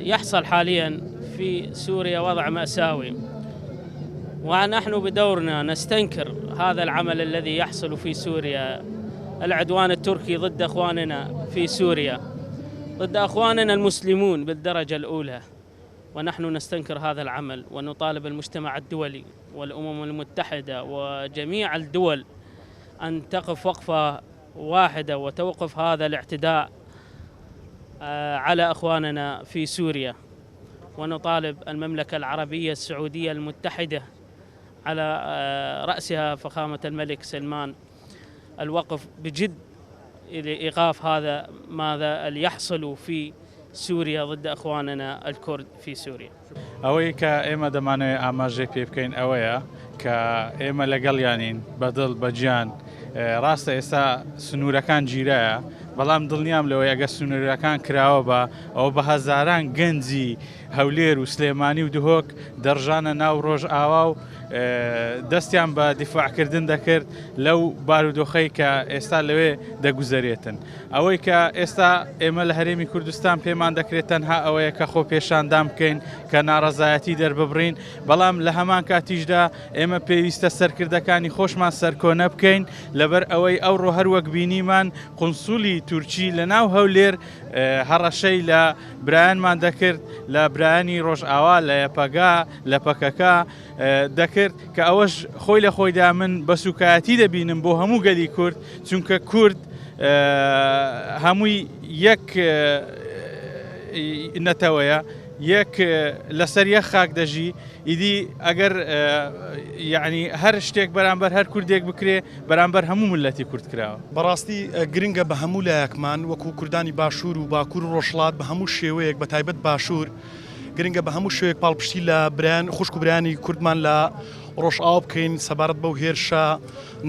يحصل حاليا في سوريا وضع مأساوي، ونحن بدورنا نستنكر هذا العمل الذي يحصل في سوريا، العدوان التركي ضد أخواننا في سوريا، ضد أخواننا المسلمون بالدرجة الأولى. ونحن نستنكر هذا العمل ونطالب المجتمع الدولي والأمم المتحدة وجميع الدول أن تقف وقفة واحدة وتوقف هذا الاعتداء على أخواننا في سوريا. ونطالب المملكة العربية السعودية المتحدة على رأسها فخامة الملك سلمان الوقف بجد لإيقاف هذا ماذا اللي يحصل في سوريا ضد أخواننا الكرد في سوريا. ئەوەی کە ئێمە دەمانەوێت ئاماژەی پێ بکەین ئەوەیە کە ئێمە لەگەڵیانین بەدڵ بەجیان. ڕاستە ئێستا سنوورەکان گیرایە، بەڵام دڵنیام لەوەی ئەگە سنوورەکان کراوە بە ئەو بە هەزاران گەنجی هەولێر و سلێمانی و دهۆک دەڕژانە ناو ڕۆژ ئاوا و دەستیان بە دیفاعکردن دەکرد لەو بارودۆخەی کە ئێستا لەوێ دەگوزارێتن. ئەوەی کە ئێستا ئێمە لە هەرێمی کوردستان پێمان دەکرێت تەنها ئەوەیە کە خۆ پێشاندام بکەین کە ناڕەزایەتی دەرببڕین، بەڵام لە هەمان کاتیشدا ئێمە پێویستە سەرکردەکانی خۆشمان سەرکۆنە بکەین لەبەر ئەوەی ئەوڕۆ هەروەک بینیمان قونسولی تورکی لە ناو هەولێر هەڕەشەی لە برایانمان دەکرد، لە برایانی ڕۆژئاوا لە یەپەگا لە پەکەکە دەکرد کە ئەوەش خۆی لە خۆیدا من بە سوکایەتی دەبینم بۆ هەموو گەلی کورد، چونکە کورد هەمووی یەک نەتەوەیە، یەک لەسەر یەک خاک دەژی. ئیدی ئەگەر یعنی هەر شتێک بەرامبەر هەر کوردێک بکرێ بەرامبەر هەموو ملەتی کورد کراوە. بەڕاستی گرنگە بە هەموو لایەکمان وەکو کوردانی باشوور و باکوور و ڕۆژهەڵات بە هەموو شێوەیەک بە تایبەت باشوور گرنگە بە هەموو شوێک پاڵپشتی لە برایان خوشک و برایانی کوردمان لە ڕۆژئاوا بکەین سەبارەت بەو هێرشە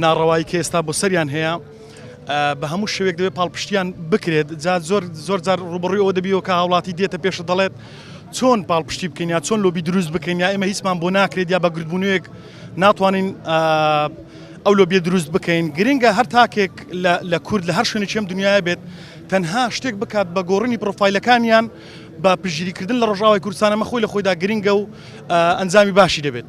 ناڕەوایی کە ئێستا بۆ سەریان هەیە. بە هەموو شوێک دەبێت پاڵپشتیان بکرێت. زۆر جار ڕوبڕووی ئەوە دەبیەوە کە هاوڵاتی دێتە پێش دەڵێت چۆن پاڵپشتی بکەین یا چۆن لۆبی دروست بکەین، یا ئێمە هیچمان بۆ ناکرێت یا بە گردبوونەوەیەک ناتوانین ئەو لۆبیە دروست بکەین. گرنگە هەر تاکێک لە کورد لە هەر شوێنێکی ئەم دنیاە بێت تەنها شتێک بکات بە گۆڕینی پرۆفایلەکانیان بە پشگیریکردن لە ڕۆژاوای کوردستان. ئەمە خۆی لە خۆیدا گرنگە و ئەنجامی باشی دەبێت.